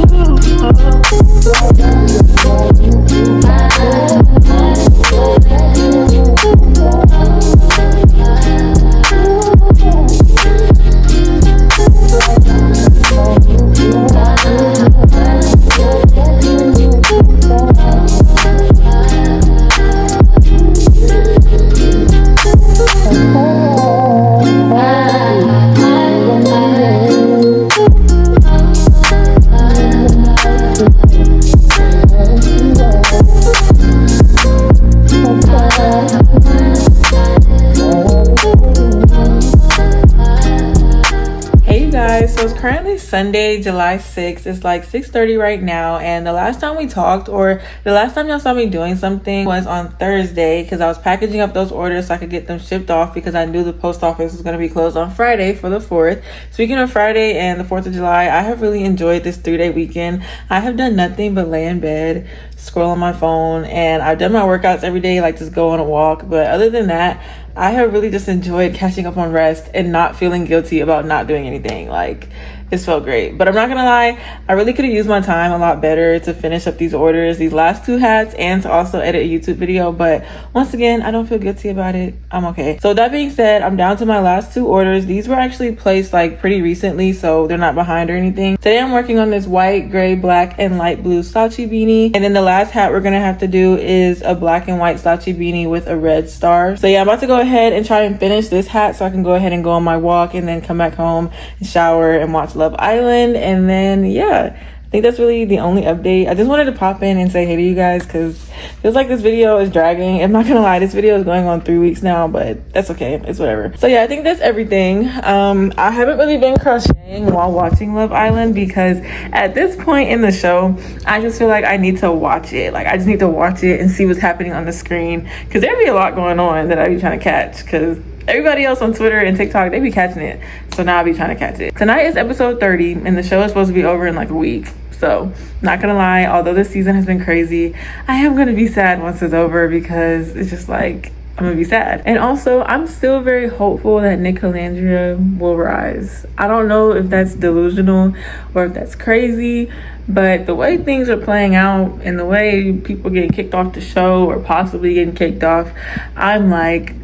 Currently Sunday, July 6th. It's like 6:30 right now, and the last time we talked, or the last time y'all saw me doing something, was on Thursday, because I was packaging up those orders so I could get them shipped off, because I knew the post office was going to be closed on Friday for the 4th. Speaking of Friday and the 4th of July, I have really enjoyed this 3-day weekend. I have done nothing but lay in bed, scroll on my phone, and I've done my workouts every day, like just go on a walk. But other than that, I have really just enjoyed catching up on rest and not feeling guilty about not doing anything. Like, it's felt great. But I'm not gonna lie, I really could have used my time a lot better to finish up these orders, these last 2 hats, and to also edit a YouTube video. But once again, I don't feel guilty about it. I'm okay. So that being said, I'm down to my last 2 orders. These were actually placed like pretty recently, so they're not behind or anything. Today I'm working on this white, gray, black, and light blue slouchy beanie. And then the last hat we're gonna have to do is a black and white slouchy beanie with a red star. So yeah, I'm about to go ahead and try and finish this hat so I can go ahead and go on my walk and then come back home and shower and watch Love Island. And then yeah, I think that's really the only update. I just wanted to pop in and say hey to you guys because it feels like this video is dragging. I'm not gonna lie, this video is going on 3 weeks now, but that's okay, it's whatever. So yeah, I think that's everything. I haven't really been crocheting while watching Love Island because at this point in the show, I just feel like I need to watch it. Like, I just need to watch it and see what's happening on the screen, because there'd be a lot going on that I'd be trying to catch, because everybody else on Twitter and TikTok, they be catching it. So now I'll be trying to catch it. Tonight is episode 30 and the show is supposed to be over in like a week. So not gonna lie, although this season has been crazy, I am gonna be sad once it's over because it's just like, I'm gonna be sad. And also, I'm still very hopeful that Nicolandria will rise. I don't know if that's delusional or if that's crazy, but the way things are playing out and the way people get kicked off the show or possibly getting kicked off, I'm like,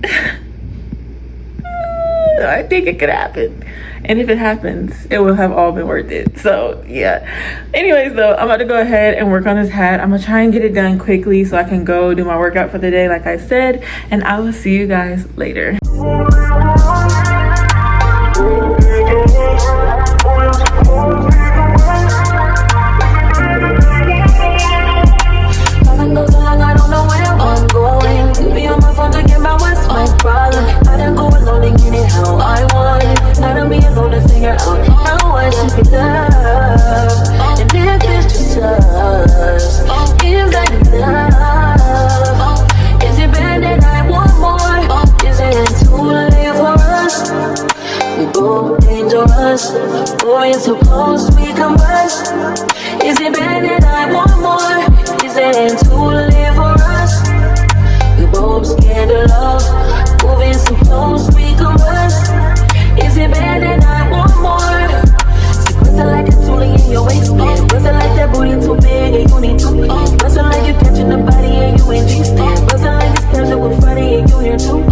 I think it could happen. And if it happens, it will have all been worth it. So yeah. Anyways though, I'm about to go ahead and work on this hat. I'm gonna try and get it done quickly so I can go do my workout for the day like I said. And I will see you guys later.
Boy, it's supposed we converse. Is it bad that I want more? Is it too late for us? We both scared of love. Moving so close we converse. Is it bad that I want more? See, bustin' like a toolie in your waistband. Bustin' like that booty too big and you need to be. Bustin' like you catching the body and you in G-stand. Bustin' like it's casual Friday and you here too.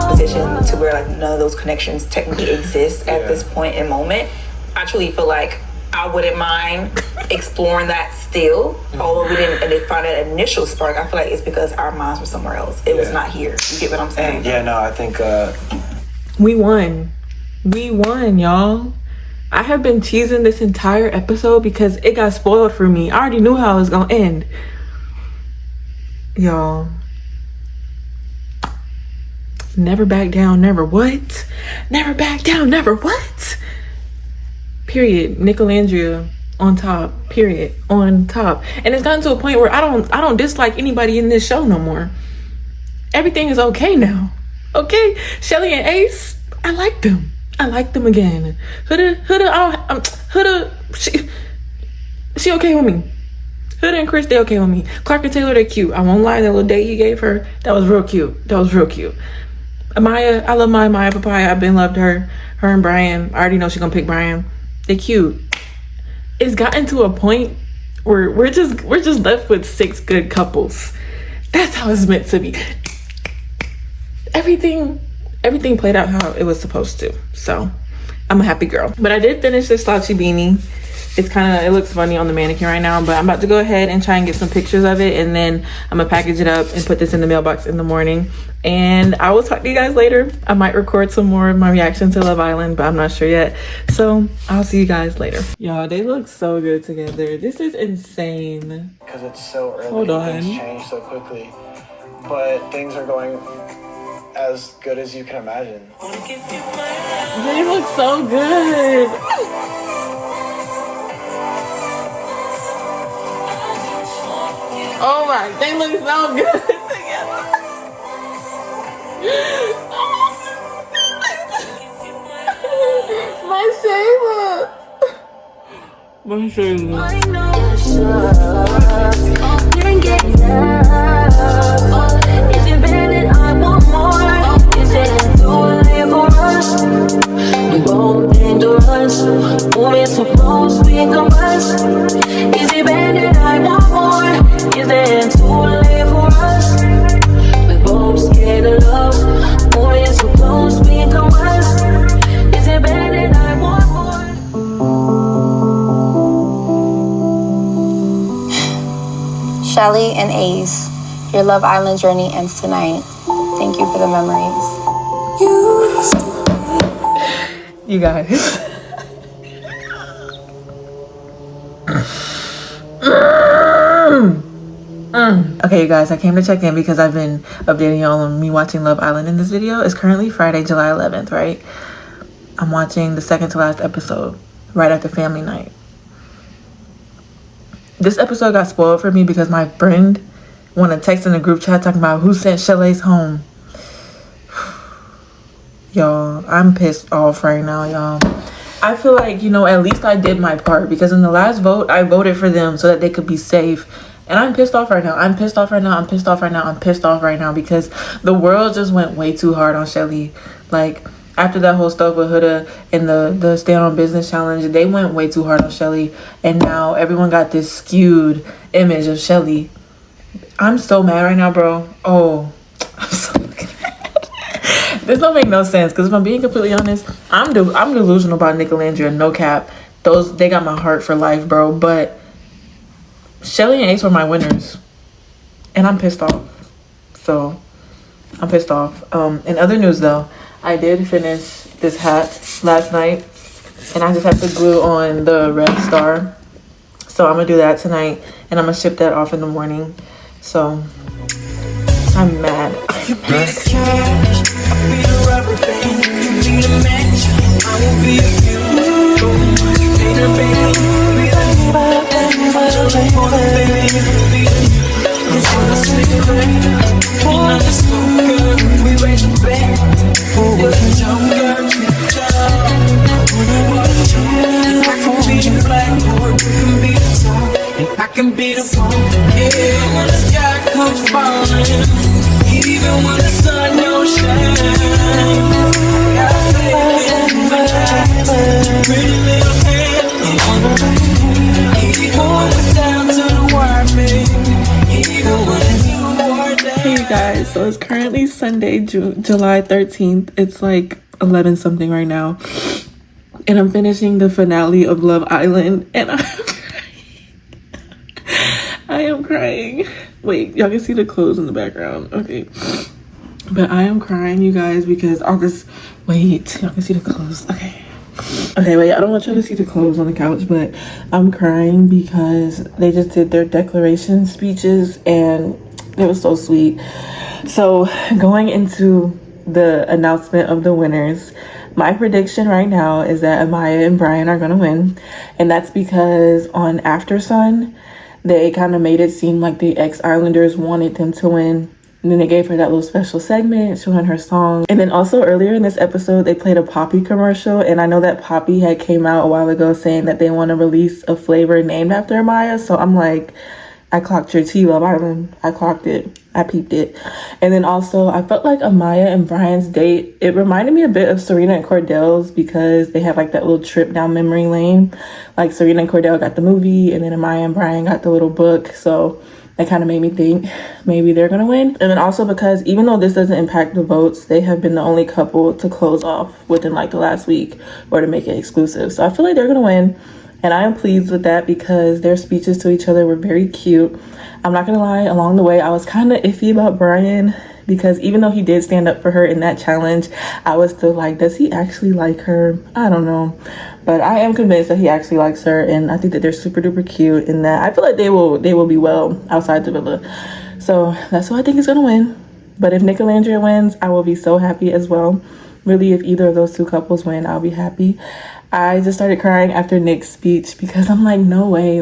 Position to where like none of those connections technically exist at this point in moment. I truly feel like I wouldn't mind exploring that still, although we didn't find that initial spark. I feel like it's because our minds were somewhere else. It was not here. You get what I'm saying?
Yeah, no, I think
We won, y'all. I have been teasing this entire episode because it got spoiled for me. I already knew how it was gonna end, y'all. Never back down, never what? Never back down, never what? Period. Nicolandria on top. Period. On top. And it's gotten to a point where I don't dislike anybody in this show no more. Everything is okay now. Okay? Shelly and Ace, I like them. I like them again. Huda, she okay with me. Huda and Chris, they okay with me. Clark and Taylor, they're cute. I won't lie, that little date he gave her, that was real cute. That was real cute. Amaya, I love Maya Papaya. I've been loved her. Her and Brian. I already know she's gonna pick Brian. They cute. It's gotten to a point where we're just left with 6 good couples. That's how it's meant to be. Everything played out how it was supposed to. So I'm a happy girl. But I did finish this slouchy beanie. It looks funny on the mannequin right now, but I'm about to go ahead and try and get some pictures of it, and then I'm gonna package it up and put this in the mailbox in the morning. And I will talk to you guys later. I might record some more of my reaction to Love Island, but I'm not sure yet. So I'll see you guys later. Y'all, they look so good together. This is insane.
because it's so early,
Hold on.
things change so quickly, but things are going as good as you can imagine.
They look so good. Oh my, they look so good together. My Shayla.
I know you're getting up. Is it bad that I want more? Is it too late for us? We both dangerous. Moving so close we converse. Is it bad that I want more? Is it too late for us? We both scared of love. Moving so close we converse. Is it bad that I want more?
Shelly and Ace, your Love Island journey ends tonight. Thank you for the memories.
You guys. Okay, you guys, I came to check in because I've been updating y'all on me watching Love Island in this video. It's currently Friday, July 11th, right? I'm watching the second to last episode right after family night. This episode got spoiled for me because my friend wanted to text in the group chat talking about who sent Shelley's home. Y'all, I'm pissed off right now, y'all. I feel like, you know, at least I did my part because in the last vote, I voted for them so that they could be safe And I'm pissed off right now. I'm pissed off right now. I'm pissed off right now. I'm pissed off right now because the world just went way too hard on Shelly. Like, after that whole stuff with Huda and the Stay on Business challenge, they went way too hard on Shelly. And now everyone got this skewed image of Shelly. I'm so mad right now, bro. Oh, I'm so fucking mad. This don't make no sense because if I'm being completely honest, I'm delusional about Nick and Landria, no cap. They got my heart for life, bro. But Shelly and Ace were my winners. And I'm pissed off. So, I'm pissed off. In other news, though, I did finish this hat last night. And I just have to glue on the red star. So, I'm going to do that tonight. And I'm going to ship that off in the morning. So, I'm mad.
I can be the one, yeah, when the sky comes falling, even when the sun don't shine. Got faith in my eyes, pretty little hand, even when we're down to the wire, baby, even when you are down.
Hey you guys, so it's currently Sunday, July 13th. It's like 11 something right now. And I'm finishing the finale of Love Island. And I am crying. Wait, y'all can see the clothes in the background. Okay. But I am crying, you guys, because wait, y'all can see the clothes. Okay. Okay, wait, I don't want y'all to see the clothes on the couch, but I'm crying because they just did their declaration speeches and it was so sweet. So going into the announcement of the winners, my prediction right now is that Amaya and Brian are going to win. And that's because on After Sun, they kind of made it seem like the ex-Islanders wanted them to win. And then they gave her that little special segment showing her song. And then also earlier in this episode, they played a Poppy commercial. And I know that Poppy had came out a while ago saying that they want to release a flavor named after Amaya. So I'm like, I clocked your tea, Love Island. I clocked it. I peeped it. And then also, I felt like Amaya and Brian's date, it reminded me a bit of Serena and Cordell's because they have like that little trip down memory lane. Like Serena and Cordell got the movie and then Amaya and Brian got the little book. So that kind of made me think maybe they're going to win. And then also because even though this doesn't impact the votes, they have been the only couple to close off within like the last week or to make it exclusive. So I feel like they're going to win. And I am pleased with that because their speeches to each other were very cute. I'm not gonna lie, along the way, I was kind of iffy about Brian because even though he did stand up for her in that challenge, I was still like, does he actually like her? I don't know. But I am convinced that he actually likes her, and I think that they're super duper cute in that. I feel like they will be well outside the villa. So that's who I think is gonna win. But if Nick and Landria wins, I will be so happy as well. Really, if either of those two couples win, I'll be happy. I just started crying after Nick's speech because I'm like, no way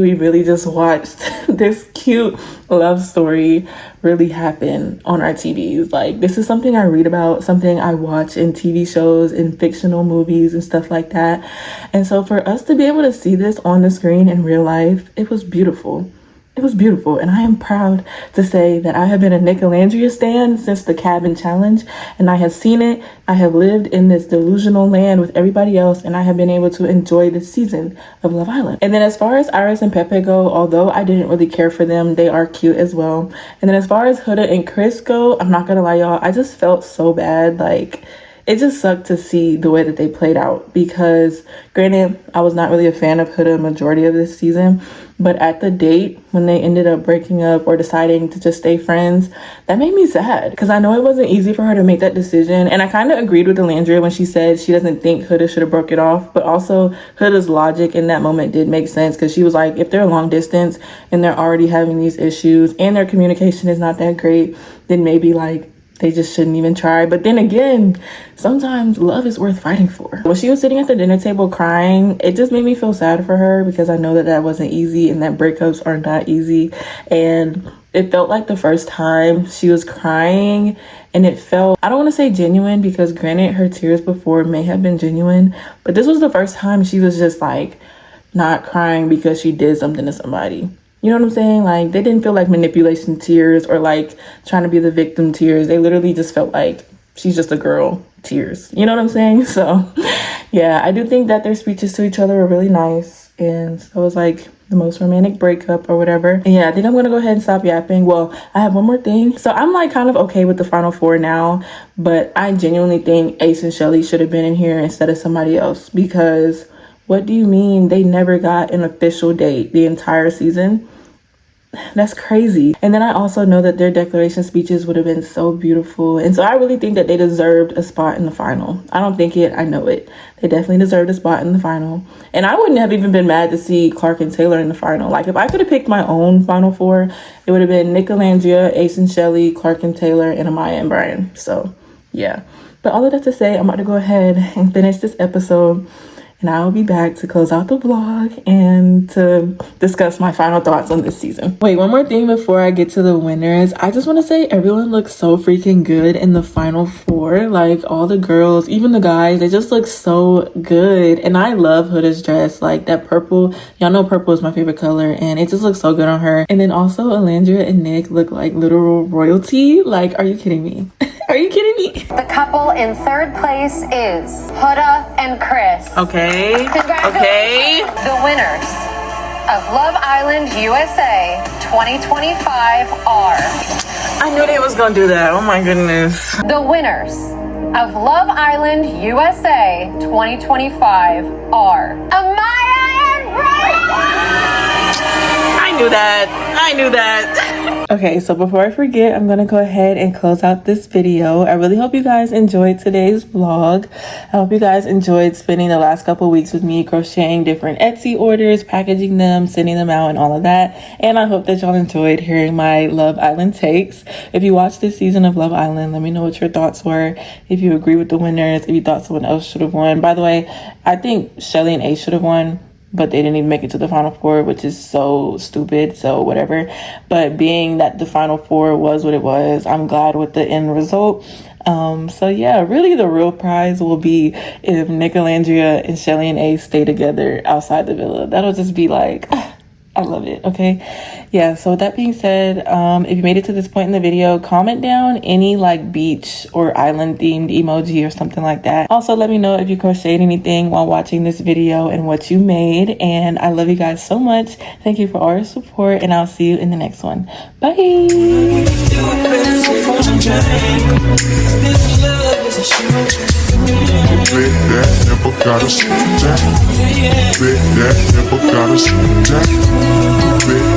we really just watched this cute love story really happen on our TVs. Like, this is something I read about, something I watch in TV shows, in fictional movies and stuff like that. And so for us to be able to see this on the screen in real life, it was beautiful. It was beautiful, and I am proud to say that I have been a Nick and Landria stan since the Cabin Challenge, and I have seen it. I have lived in this delusional land with everybody else, and I have been able to enjoy this season of Love Island. And then as far as Iris and Pepe go, although I didn't really care for them, they are cute as well. And then as far as Huda and Chris go, I'm not gonna lie, y'all, I just felt so bad. Like, it just sucked to see the way that they played out because, granted, I was not really a fan of Huda majority of this season, but at the date when they ended up breaking up or deciding to just stay friends, that made me sad because I know it wasn't easy for her to make that decision. And I kind of agreed with Landria when she said she doesn't think Huda should have broke it off, but also Huda's logic in that moment did make sense because she was like, if they're long distance and they're already having these issues and their communication is not that great, then maybe like they just shouldn't even try. But then again, sometimes love is worth fighting for. When she was sitting at the dinner table crying, it just made me feel sad for her because I know that that wasn't easy and that breakups are not easy. And it felt like the first time she was crying, and it felt, I don't want to say genuine because granted her tears before may have been genuine, but this was the first time she was just like not crying because she did something to somebody. You know what I'm saying? Like, they didn't feel like manipulation tears or like trying to be the victim tears. They literally just felt like she's just a girl tears. You know what I'm saying? So yeah, I do think that their speeches to each other were really nice. And so it was like the most romantic breakup or whatever. And yeah, I think I'm gonna go ahead and stop yapping. Well, I have one more thing. So I'm like kind of okay with the final four now, but I genuinely think Ace and Shelly should have been in here instead of somebody else, because what do you mean they never got an official date the entire season? That's crazy. And then I also know that their declaration speeches would have been so beautiful. And so I really think that they deserved a spot in the final. I don't think it, I know it. They definitely deserved a spot in the final. And I wouldn't have even been mad to see Clark and Taylor in the final. Like, if I could have picked my own final four, it would have been Nick and Landria, Ace and Shelly, Clark and Taylor, and Amaya and Brian. So yeah. But all of that to say, I'm about to go ahead and finish this episode. And I will be back to close out the vlog and to discuss my final thoughts on this season. Wait, one more thing before I get to the winners. I just want to say everyone looks so freaking good in the final four. Like, all the girls, even the guys, they just look so good. And I love Huda's dress. Like, that purple, y'all know purple is my favorite color, and it just looks so good on her. And then also Alandria and Nick look like literal royalty. Like, are you kidding me? Are you kidding me?
The couple in third place is Huda and Chris.
Okay.
Congratulations.
Okay.
The winners of Love Island USA 2025 are...
I knew they was gonna do that. Oh my goodness.
The winners of Love Island USA 2025 are Amaya and Brian!
I knew that. I knew that. Okay, so before I forget, I'm gonna go ahead and close out this video. I really hope you guys enjoyed today's vlog. I hope you guys enjoyed spending the last couple weeks with me crocheting different Etsy orders, packaging them, sending them out, and all of that. And I hope that y'all enjoyed hearing my Love Island takes. If you watched this season of Love Island, let me know what your thoughts were. If you agree with the winners, if you thought someone else should have won. By the way, I think Shelly and Ace should have won, but they didn't even make it to the final four, which is so stupid, so whatever. But being that the final four was what it was, I'm glad with the end result. So yeah, really the real prize will be if Nick, Alandria, and Shelly and Ace stay together outside the villa. That'll just be like, I love it. Okay, yeah, so with that being said, if you made it to this point in the video, comment down any like beach or island themed emoji or something like that. Also, let me know if you crocheted anything while watching this video and what you made. And I love you guys so much. Thank you for all your support, and I'll see you in the next one. Bye.
Bet that never gotta sleep that. Bet that never gotta sleep that. Bet